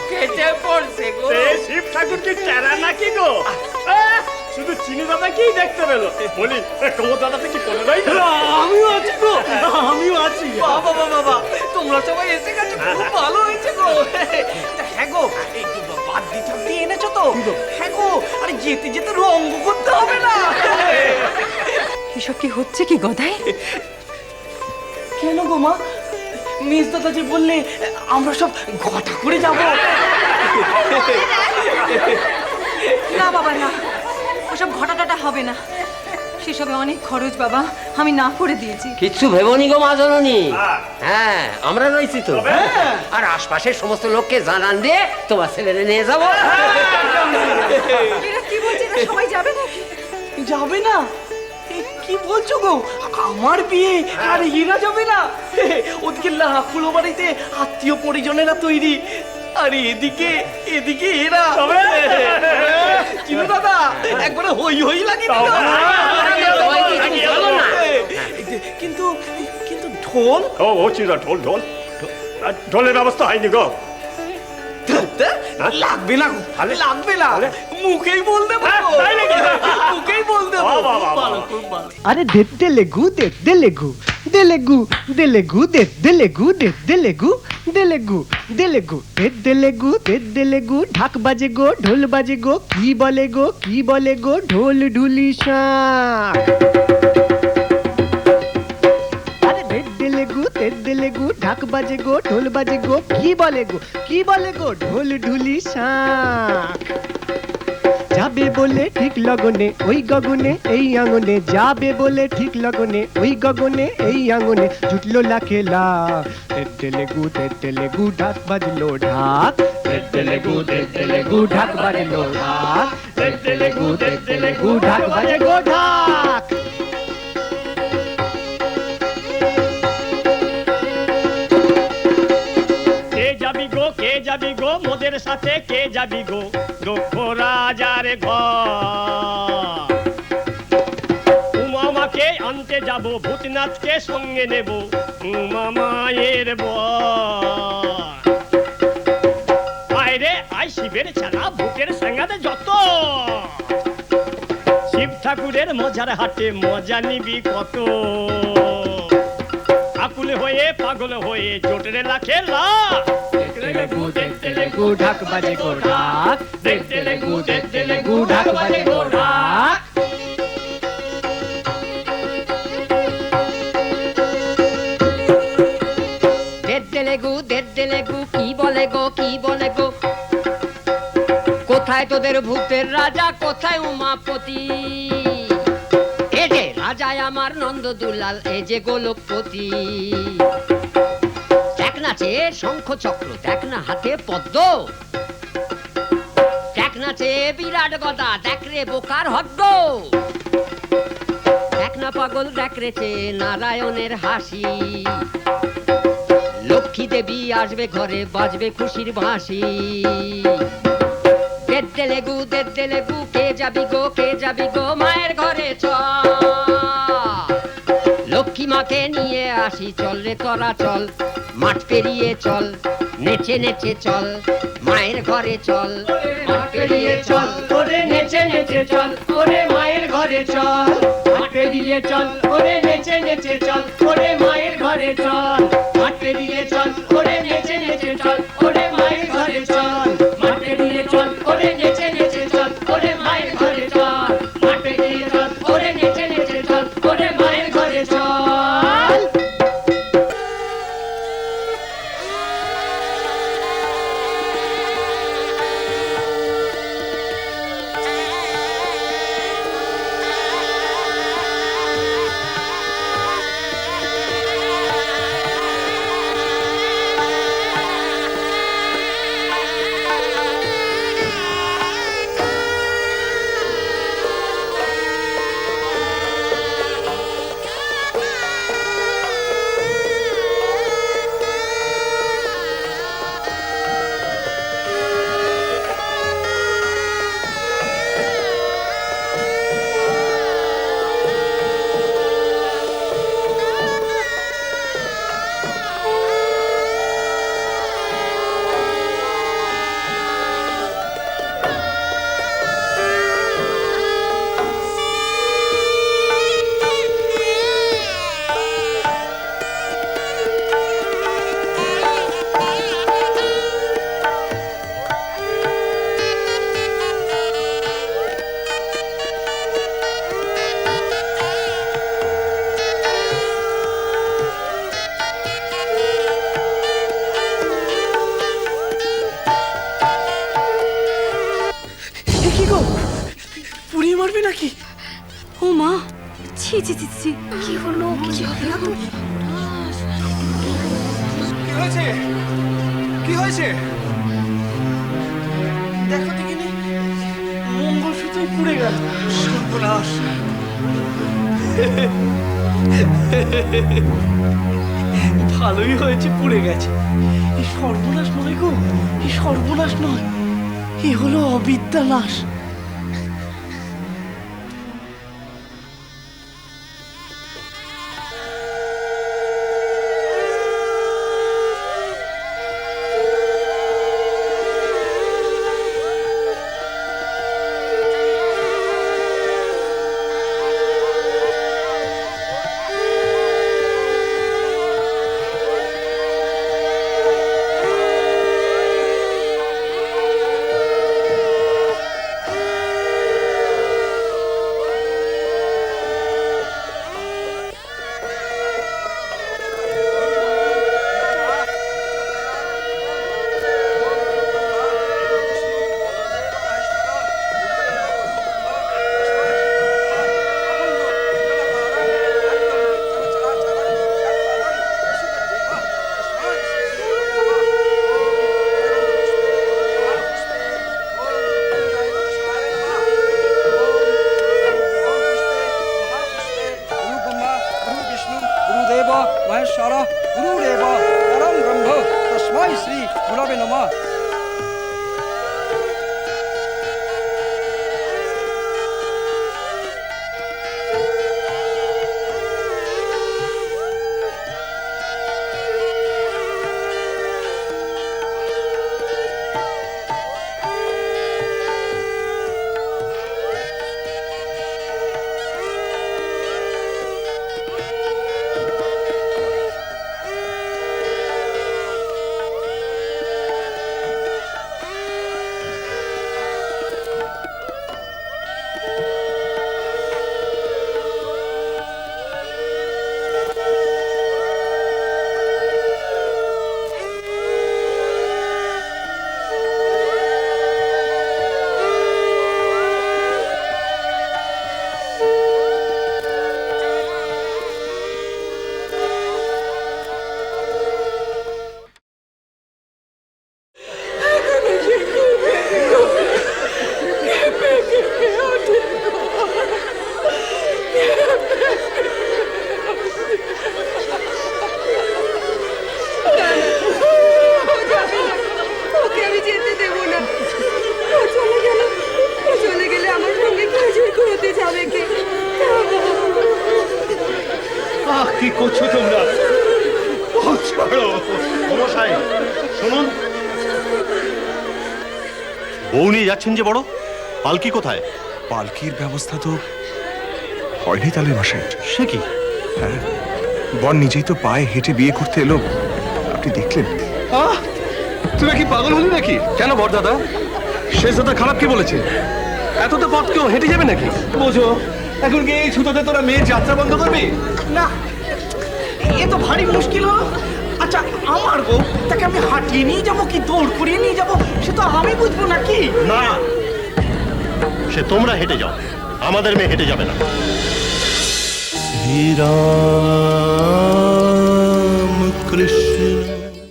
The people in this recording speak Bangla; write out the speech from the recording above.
কেটে পড়ছে গো। শিব ঠাকুর কি টেরা নাকি গো? শুধু চিনি দাদাকেই দেখতে পেলো। বলি তোমার দাদাতে কি কোনো নাই? আমিও আছি গো, আমিও আছি। বাবা বাবা তোমরা সবাই এসে গেছো, খুব ভালো হয়েছে গো। হ্যাঁ গো, এই বাদ্যি টাদ্যি এনেছো তো? হ্যাঁ গো, আরে যেতে যেতে রঙ্গ করতে হবে না? এসব কি হচ্ছে কি গদাই? কেন গো মা? মেজদাদা যে বললে আমরা সব ঘটা করে যাবো। না বাবা না, ওসব ঘটাটাটা হবে না, সেসবে অনেক খরচ বাবা, আমি না করে দিয়েছি। কিচ্ছু ভেবনি গো মা জননী। হ্যাঁ আমরা রয়েছি তো, আর আশপাশের সমস্ত লোককে জানান দিয়ে তোমার ছেলেরে নিয়ে যাবো। এরা কি বলছে, এরা সবাই যাবে নাকি? যাবে না? এ, কি বলছো গো? আমার বিয়ে আর এরা যাবে না? ওদিকে লাফুলো বাড়িতে আত্মীয় পরিজনেরা তৈরি, আর এদিকে এদিকে এরা। চিনু দাদা একবারে হই হই লাগিয়ে দিল। কিন্তু কিন্তু ঢোল? ও চিন্তা ঢোল ঢোল ঢোলের ব্যবস্থা হয়নি গো। লাগবে না গো, লাগবে না, মুখেই বল দেবো, মুখেই বল দেবো। আরে দেলেগু দেলেগু দেলেগু দেলেগু দেলেগু দেলেগু দেলেগু দেলেগু দেলেগু দেলেগু ঢাক বাজে গো, ঢোল বাজে গো, কি বলে গো, কি বলে গো, ঢোল ঢুলি শাঁখ। আরে দেলেগু দেলেগু ঢাক বাজে গো, ঢোল বাজে গো, কি বলে গো, কি বলে গো, ঢোল ঢুলি শাঁখ। যাবে বলে ঠিক লগনে ওই গগনে এই আঙনে, যাবে বলে ঠিক লগনে ওই গগনে এই আঙনে, জুটলো লাখে লাখ। তেলেগু ঢাক বাজলো ঢাক, তেলেগু ঢাক বাজলো ঢাক, তেলেগু ঢাক বাজে গো ঢাক। কে যাবি গো মোদের সাথে, কে যাবি গো দক্ষ রাজার ঘর? উমামাকে আনতে যাব, ভূতনাথকে সঙ্গে নেব, উমা মায়ের বর। আয় রে আয় শিবের ছাড়া ভূতের সঙ্গাতে যত, শিব ঠাকুরের মজার হাটে মজা নিবি কত। আকুল হয়ে পাগল হয়ে জোটরে লাখে লাখ। তেলেগু ঢাক বাজে গো ঢাক, তেলেগু ঢাক বাজে গো ঢাক। দেলেগু কি বলে গো, কি বলে গো, কোথায় তোদের ভূতের রাজা, কোথায় উমাপতি? এ যে রাজায় আমার নন্দ দুলাল, এ যে গোলকপতি। দেখ নাচে শঙ্খ চক্র, দেখ না হাতে পদ্ম, দেখ নাচে বিরাট গদা, দেখ রে বোকার হদ্দ। দেখ না পাগল, দেখ রেছে নারায়ণের হাসি। লক্ষ্মী দেবী আসবে ঘরে, বাজবে খুশির বাঁশি। দেলেগু কে যাবি গো, কে যাবি গো, মায়ের ঘরে চল। লক্ষ্মী মাকে নিয়ে আসি, চল রে তোরা চল, মাঠ পেরিয়ে চল, নেচে নেচে চল, মায়ের ঘরে চল। মাঠ পেরিয়ে চল, ওরে নেচে নেচে চল, ওরে মায়ের ঘরে চল। মাঠ পেরিয়ে চল, ওরে নেচে নেচে চল, ওরে মায়ের ঘরে চল। মাঠ পেরিয়ে চল, ওরে নেচে নেচে চল, ওরে মায়ের ঘরে চল। মাঠ পেরিয়ে চল, ওরে নেচে নেচে চল, ওরে মায়ের ঘরে চল। মাঠ পেরিয়ে চল, ওরে নেচে নেচে চল, ওরে মায়ের ঘরে চল। ছি ছি ছি, কি হলো? কিছু হবে না তো? কি হয়েছে? কি হয়েছে? দেখো দেখিনি, মঙ্গলসূত্রই পুড়ে গেল। সর্বনাশ! ভালোই হয়েছে পুড়ে গেছে। এই সর্বনাশ নয় গো, এই সর্বনাশ নয়, এ হলো অবিদ্যা নাশ। महेश्वर गुरुदेव परम ब्रह्म तस्मै श्री गुरवे नमः। কি করছো তোমরা? মশাই শুনুন, বউ নিয়ে যাচ্ছেন যে বড়, পালকি কোথায়? পালকির ব্যবস্থা তো হয়নি তাহলে মশাই। সে কি? হ্যাঁ, বর নিজেই তো পায়ে হেঁটে বিয়ে করতে এলো, আপনি দেখলেন? তুমি কি পাগল হলি নাকি? কেন বর দাদা, শেষ দাদা খারাপ কি বলেছে? এতটা পথ কেউ হেঁটে যাবে নাকি? বোঝো, এখন কি এই ছুতোতে তোরা মেয়ের যাত্রা বন্ধ করবি? না, এ তো ভারী মুশকিল হলো। আচ্ছা, আমার বউ, তাকে আমি হাঁটিয়ে নিয়ে যাবো কি দৌড় করিয়ে নিয়ে যাবো, সে তো আমি বুঝবো নাকি? না, সে তোমরা হেঁটে যাও, আমাদের মেয়ে হেঁটে যাবে না। শ্রীরাম কৃষ্ণ